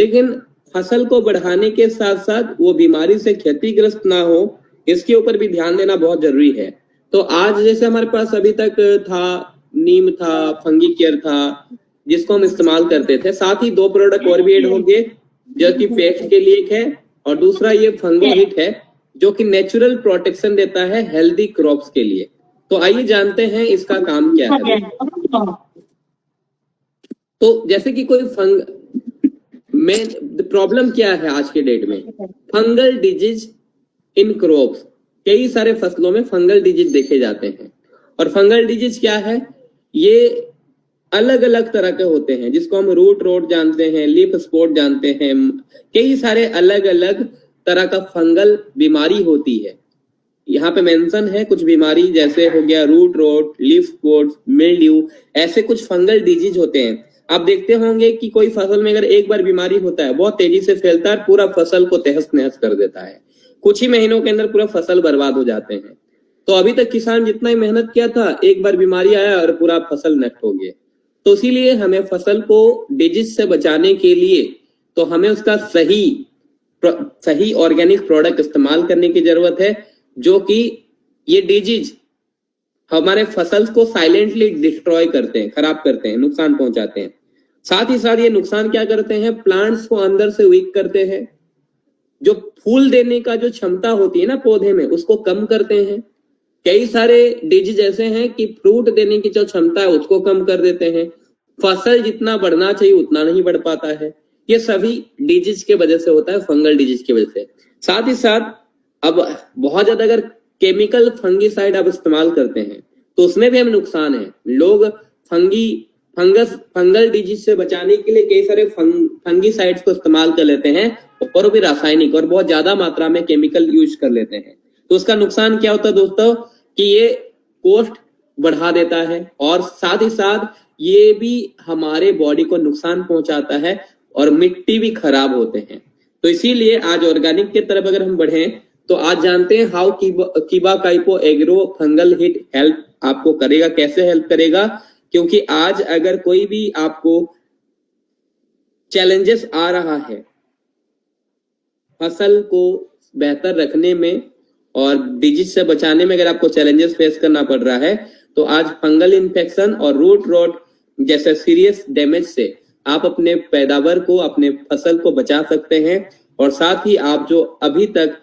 लेकिन फसल को बढ़ाने के साथ साथ वो बीमारी से क्षतिग्रस्त ना हो, इसके ऊपर भी ध्यान देना बहुत जरूरी है। तो आज जैसे हमारे पास अभी तक था, नीम था, फंगी केयर था, जिसको हम इस्तेमाल करते थे। साथ ही 2 प्रोडक्ट और भी ऐड होंगे, जो कि पेस्ट के लिए एक है और दूसरा ये फंगो हिट है, जो कि नेचुरल प्रोटेक्शन देता है हेल्दी क्रॉप्स के लिए। तो आइए जानते हैं इसका काम क्या है। तो जैसे कि कोई प्रॉब्लम क्या है आज के डेट में, फंगल डिजीज इन क्रॉप्स। कई सारे फसलों में फंगल डिजीज देखे जाते हैं। और फंगल डिजीज क्या है, ये अलग अलग तरह के होते हैं, जिसको हम रूट रोट जानते हैं, लीफ स्पॉट जानते हैं। कई सारे अलग अलग तरह का फंगल बीमारी होती है। यहाँ पे मेंशन है कुछ बीमारी, जैसे हो गया root rot, leaf spot, mildew, ऐसे कुछ फंगल डिजीज होते हैं। आप देखते होंगे कि कोई फसल में अगर एक बार बीमारी होता है, बहुत तेजी से फैलता है, पूरा फसल को तहस नहस कर देता है। कुछ ही महीनों के अंदर पूरा फसल बर्बाद हो जाते हैं। तो अभी तक किसान जितना ही मेहनत किया था, एक बार बीमारी आया और पूरा फसल नष्ट हो गया। तो इसीलिए हमें फसल को डिजीज से बचाने के लिए तो हमें उसका सही ऑर्गेनिक प्रोडक्ट इस्तेमाल करने की जरूरत है, जो कि ये डिजीज हमारे फसल को साइलेंटली डिस्ट्रॉय करते हैं, खराब करते हैं, नुकसान पहुंचाते हैं। साथ ही साथ ये नुकसान क्या करते हैं, प्लांट्स को अंदर से वीक करते हैं। जो फूल देने का जो क्षमता होती है ना पौधे में, उसको कम करते हैं। कई सारे डिजीज ऐसे हैं कि फ्रूट देने की जो क्षमता है उसको कम कर देते हैं। फसल जितना बढ़ना चाहिए उतना नहीं बढ़ पाता है। ये सभी डिजीज के वजह से होता है, फंगल डिजीज की वजह से। साथ ही साथ अब बहुत ज्यादा अगर केमिकल फंगीसाइड आप इस्तेमाल करते हैं तो उसमें भी हमें नुकसान है। लोग फंगल डिजीज से बचाने के लिए कई सारे फंगीसाइड्स को इस्तेमाल कर लेते हैं, और भी रासायनिक और बहुत ज्यादा मात्रा में केमिकल यूज कर लेते हैं। तो उसका नुकसान क्या होता है दोस्तों, कि ये कॉस्ट बढ़ा देता है और साथ ही साथ ये भी हमारे बॉडी को नुकसान पहुंचाता है और मिट्टी भी खराब होते हैं। तो इसीलिए आज ऑर्गेनिक की तरफ अगर हम बढ़ें तो आज जानते हैं how कीबा काइपो agro fungal hit help आपको करेगा, कैसे हेल्प करेगा। क्योंकि आज अगर कोई भी आपको चैलेंजेस आ रहा है फसल को बेहतर रखने में और डिजीज से बचाने में, अगर आपको चैलेंजेस फेस करना पड़ रहा है, तो आज फंगल इन्फेक्शन और रूट रॉट जैसे सीरियस डैमेज से आप अपने पैदावार को, अपने फसल को बचा सकते हैं। और साथ ही आप जो अभी तक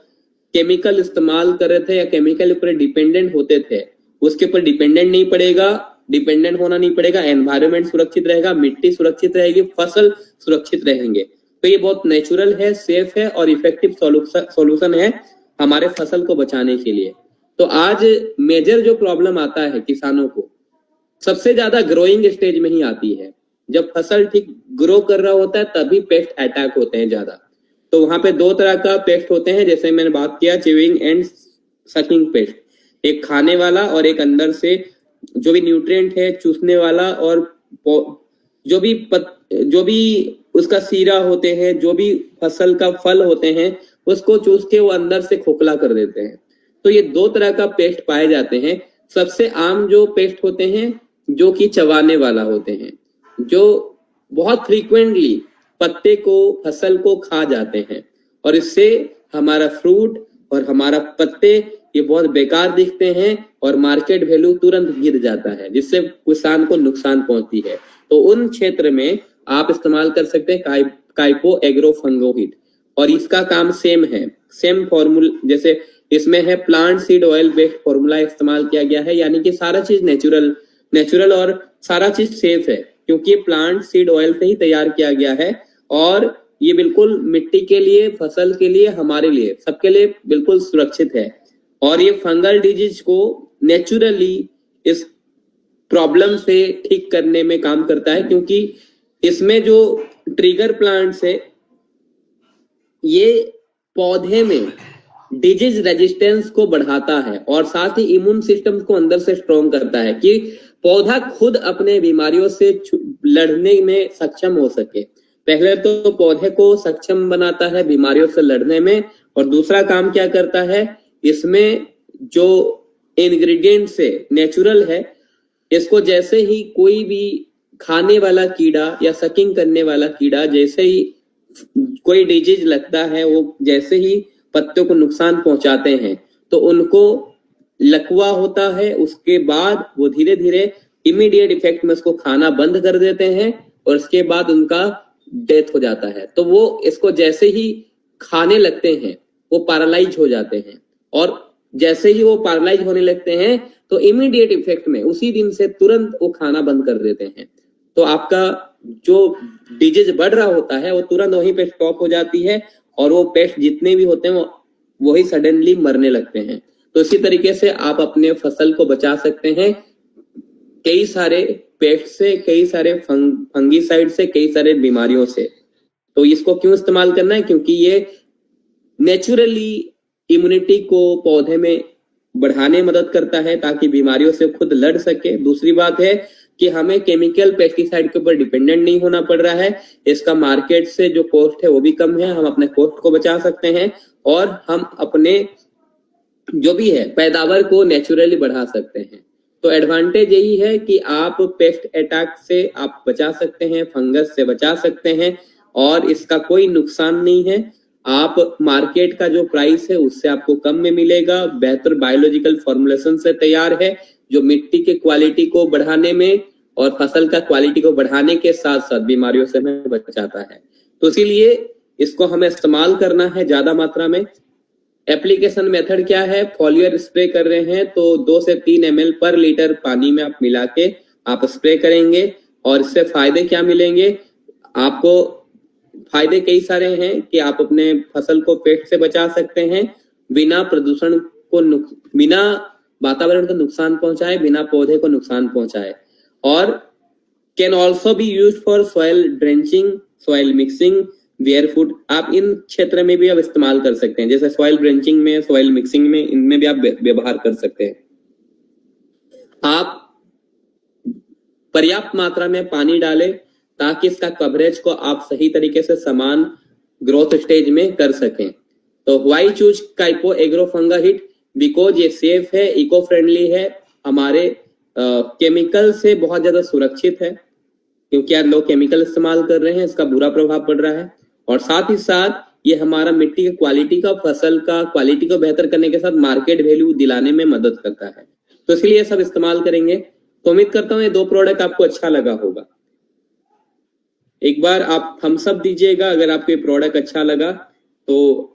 केमिकल इस्तेमाल कर रहे थे या केमिकल ऊपर डिपेंडेंट होते थे, उसके ऊपर डिपेंडेंट होना नहीं पड़ेगा। एनवायरनमेंट सुरक्षित रहेगा, मिट्टी सुरक्षित रहेगी, फसल सुरक्षित रहेंगे। तो ये बहुत नेचुरल है, सेफ है और इफेक्टिव सॉल्यूशन है हमारे फसल को बचाने के लिए। तो आज मेजर जो प्रॉब्लम आता है किसानों को, सबसे ज्यादा ग्रोइंग स्टेज में ही आती है। जब फसल ठीक ग्रो कर रहा होता है तभी पेस्ट अटैक होते हैं ज्यादा। तो वहां पे 2 तरह का पेस्ट होते हैं, जैसे मैंने बात किया च्यूइंग एंड सकिंग पेस्ट, एक खाने वाला और एक अंदर से जो भी न्यूट्रिएंट है चूसने वाला, और जो भी उसका सीरा होते हैं, जो भी फसल का फल होते हैं, उसको चूस के वो अंदर से खोखला कर देते हैं। तो ये 2 तरह का पेस्ट पाए जाते हैं। सबसे आम जो पेस्ट होते हैं जो कि चबाने वाला होते हैं, जो बहुत फ्रीक्वेंटली पत्ते को, फसल को खा जाते हैं और इससे हमारा फ्रूट और हमारा पत्ते ये बहुत बेकार दिखते हैं और मार्केट वैल्यू तुरंत गिर जाता है, जिससे किसान को नुकसान पहुंचती है। तो उन क्षेत्र में आप इस्तेमाल कर सकते हैं काइपो एग्रो फंगो हिट, और इसका काम सेम है, सेम फॉर्मूला। जैसे इसमें है plant seed oil based formula इस्तेमाल किया गया है, यानी कि सारा चीज नेचुरल और सारा चीज सेफ है, क्योंकि ये प्लांट सीड ऑयल से ही तैयार किया गया है। और ये बिल्कुल मिट्टी के लिए, फसल के लिए, हमारे लिए, सबके लिए बिल्कुल सुरक्षित है। और ये फंगल डिजीज को नेचुरली इस प्रॉब्लम से ठीक करने में काम करता है, क्योंकि इसमें जो ट्रिगर प्लांट्स है ये पौधे में डिजीज रेजिस्टेंस को बढ़ाता है और साथ ही इम्यून सिस्टम को अंदर से स्ट्रॉन्ग करता है कि पौधा खुद अपने बीमारियों से लड़ने में सक्षम हो सके। पहले तो पौधे को सक्षम बनाता है बीमारियों से लड़ने में, और दूसरा काम क्या करता है, इसमें जो इंग्रेडिएंट्स है नेचुरल है, इसको जैसे ही कोई भी खाने वाला कीड़ा या सकिंग करने वाला कीड़ा जैसे ही कोई डिजीज लगता है, वो जैसे ही पत्तों को नुकसान पहुंचाते हैं तो उनको लकवा होता है, उसके बाद वो धीरे धीरे इमीडिएट इफेक्ट में उसको खाना बंद कर देते हैं और उसके बाद उनका डेथ हो जाता है। तो वो इसको जैसे ही खाने लगते हैं वो पैरालाइज हो जाते हैं, और जैसे ही वो पैरालाइज होने लगते हैं तो इमीडिएट इफेक्ट में उसी दिन से तुरंत वो खाना बंद कर देते हैं। तो आपका जो डिजीज बढ़ रहा होता है वो तुरंत वहीं पे स्टॉप हो जाती है, और वो पेस्ट जितने भी होते हैं वो वही सडनली मरने लगते हैं। तो इसी तरीके से आप अपने फसल को बचा सकते हैं कई सारे पेस्ट से, कई सारे फंगीसाइड से, कई सारे बीमारियों से। तो इसको क्यों इस्तेमाल करना है? क्योंकि ये नेचुरली इम्यूनिटी को पौधे में बढ़ाने में मदद करता है ताकि बीमारियों से खुद लड़ सके। दूसरी बात है कि हमें केमिकल पेस्टिसाइड के ऊपर डिपेंडेंट नहीं होना पड़ रहा है, इसका मार्केट से जो कॉस्ट है वो भी कम है, हम अपने कॉस्ट को बचा सकते हैं और हम अपने जो भी है पैदावार को नेचुरली बढ़ा सकते हैं। तो एडवांटेज यही है कि आप पेस्ट अटैक से आप बचा सकते हैं, फंगस से बचा सकते हैं और इसका कोई नुकसान नहीं है। आप मार्केट का जो प्राइस है उससे आपको कम में मिलेगा, बेहतर बायोलॉजिकल फॉर्मुलेशन से तैयार है जो मिट्टी के क्वालिटी को बढ़ाने में और फसल का क्वालिटी को बढ़ाने के साथ साथ बीमारियों से हमें बचाता है। तो इसीलिए इसको हमें इस्तेमाल करना है ज्यादा मात्रा में। एप्लीकेशन मेथड क्या है? फॉलियर स्प्रे कर रहे हैं तो 2 से 3 ml पर लीटर पानी में आप मिला के आप स्प्रे करेंगे, और इससे फायदे क्या मिलेंगे आपको? फायदे कई सारे हैं कि आप अपने फसल को पेस्ट से बचा सकते हैं बिना प्रदूषण को, बिना वातावरण को नुकसान पहुंचाए, बिना पौधे को नुकसान पहुंचाए, और can also be use for soil drenching, soil mixing, where food. आप इन क्षेत्र में भी आप इस्तेमाल कर सकते हैं, जैसे सॉइल ड्रेंचिंग में, सॉइल मिक्सिंग में, इनमें भी आप व्यवहार कर सकते हैं। आप पर्याप्त मात्रा में पानी डालें ताकि इसका कवरेज को आप सही तरीके से समान ग्रोथ स्टेज में कर सकें। तो why choose Kaipo agro funga hit? Because ये सेफ है, इको फ्रेंडली है, हमारे केमिकल से बहुत ज्यादा सुरक्षित है, क्योंकि आज लोग केमिकल इस्तेमाल कर रहे हैं, इसका बुरा प्रभाव पड़ रहा है, और साथ ही साथ ये हमारा मिट्टी की क्वालिटी का, फसल का क्वालिटी को बेहतर करने के साथ मार्केट वैल्यू दिलाने में मदद करता है। तो इसलिए सब इस्तेमाल करेंगे। तो उम्मीद करता हूँ ये 2 प्रोडक्ट आपको अच्छा लगा होगा। एक बार आप थम्स अप दीजिएगा अगर आपको ये प्रोडक्ट अच्छा लगा तो।